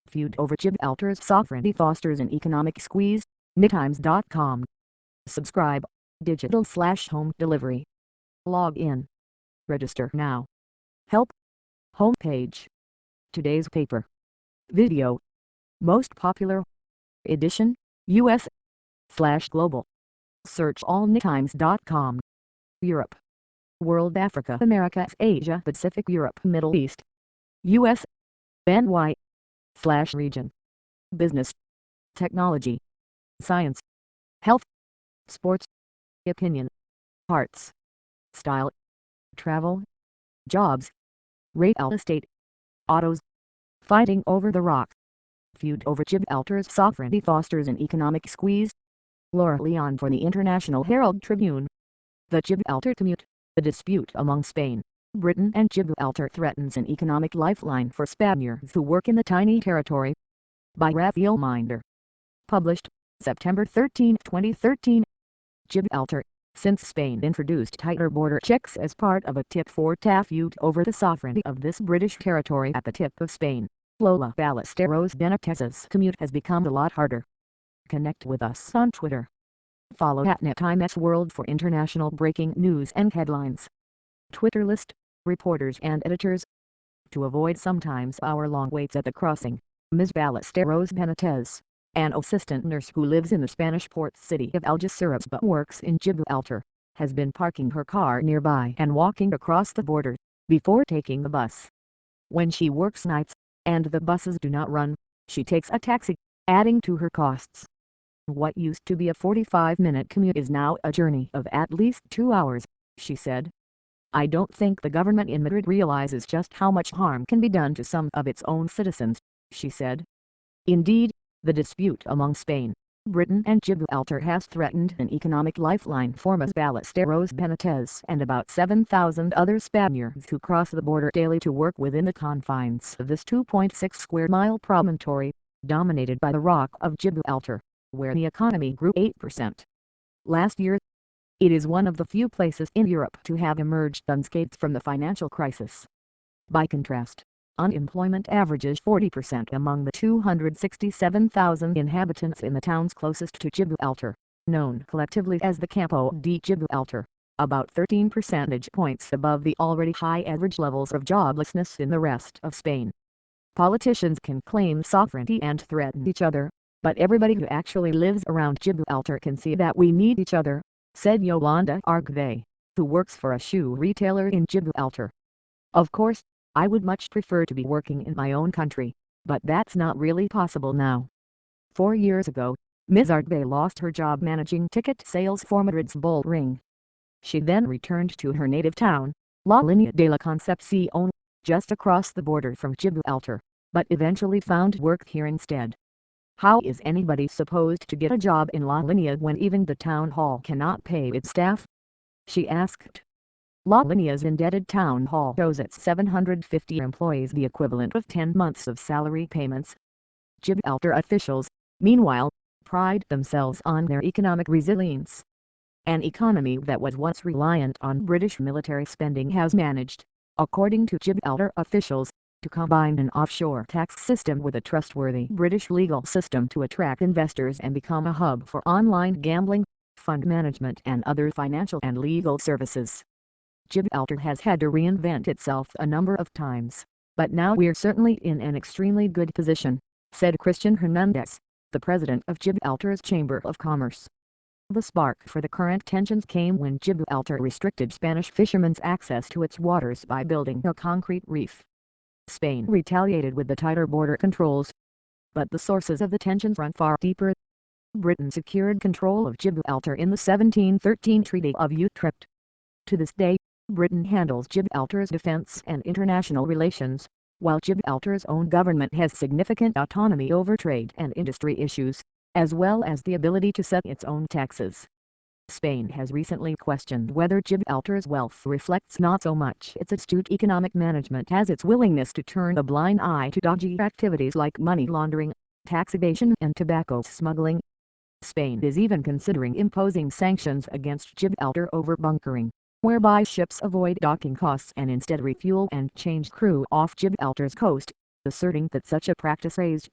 Feud over Gibraltar's sovereignty fosters an economic squeeze. NewTimes.com. Subscribe. Digital/home delivery. Log in. Register now. Help. Homepage. Today's paper. Video. Most popular. Edition. US/global. Search all NewTimes.com. Europe. World, Africa, America, Asia, Pacific, Europe, Middle East. US. NY/region. Business. Technology. Science. Health. Sports. Opinion. Arts. Style. Travel. Jobs. Real estate. Autos. Fighting over the rock. Feud over Gibraltar's sovereignty fosters an economic squeeze. Laura Leon for the International Herald Tribune. The Gibraltar commute. The dispute among Spain, Britain and Gibraltar threatens an economic lifeline for Spaniards who work in the tiny territory. By Raphael Minder. Published, September 13, 2013. Gibraltar, since Spain introduced tighter border checks as part of a tit-for-tat feud over the sovereignty of this British territory at the tip of Spain, Lola Ballesteros Benitez's commute has become a lot harder. Connect with us on Twitter. Follow @NewTimesWorld for international breaking news and headlines. Twitter list, reporters and editors. To avoid sometimes hour-long waits at the crossing, Ms. Ballesteros Benitez, an assistant nurse who lives in the Spanish port city of Algeciras but works in Gibraltar, has been parking her car nearby and walking across the border, before taking the bus. When she works nights, and the buses do not run, she takes a taxi, adding to her costs. What used to be a 45-minute commute is now a journey of at least 2 hours, she said. I don't think the government in Madrid realizes just how much harm can be done to some of its own citizens, she said. Indeed, the dispute among Spain, Britain and Gibraltar has threatened an economic lifeline for Ms. Ballesteros Benitez and about 7,000 other Spaniards who cross the border daily to work within the confines of this 2.6-square-mile promontory, dominated by the Rock of Gibraltar, where the economy grew 8% last year. It is one of the few places in Europe to have emerged unscathed from the financial crisis. By contrast, unemployment averages 40% among the 267,000 inhabitants in the towns closest to Gibraltar, known collectively as the Campo de Gibraltar, about 13 percentage points above the already high average levels of joblessness in the rest of Spain. Politicians can claim sovereignty and threaten each other, but everybody who actually lives around Gibraltar can see that we need each other, said Yolanda Argüelles, who works for a shoe retailer in Gibraltar. Of course, I would much prefer to be working in my own country, but that's not really possible now. 4 years ago, Ms. Argüelles lost her job managing ticket sales for Madrid's Bull Ring. She then returned to her native town, La Línea de la Concepción, just across the border from Gibraltar, but eventually found work here instead. How is anybody supposed to get a job in La Línea when even the town hall cannot pay its staff? She asked. La Línea's indebted town hall owes its 750 employees the equivalent of 10 months of salary payments. Gibraltar officials, meanwhile, pride themselves on their economic resilience. An economy that was once reliant on British military spending has managed, according to Gibraltar officials, to combine an offshore tax system with a trustworthy British legal system to attract investors and become a hub for online gambling, fund management and other financial and legal services. Gibraltar has had to reinvent itself a number of times, but now we're certainly in an extremely good position, said Christian Hernandez, the president of Gibraltar's Chamber of Commerce. The spark for the current tensions came when Gibraltar restricted Spanish fishermen's access to its waters by building a concrete reef. Spain retaliated with the tighter border controls. But the sources of the tensions run far deeper. Britain secured control of Gibraltar in the 1713 Treaty of Utrecht. To this day, Britain handles Gibraltar's defense and international relations, while Gibraltar's own government has significant autonomy over trade and industry issues, as well as the ability to set its own taxes. Spain has recently questioned whether Gibraltar's wealth reflects not so much its astute economic management as its willingness to turn a blind eye to dodgy activities like money laundering, tax evasion and tobacco smuggling. Spain is even considering imposing sanctions against Gibraltar over bunkering, whereby ships avoid docking costs and instead refuel and change crew off Gibraltar's coast, asserting that such a practice raised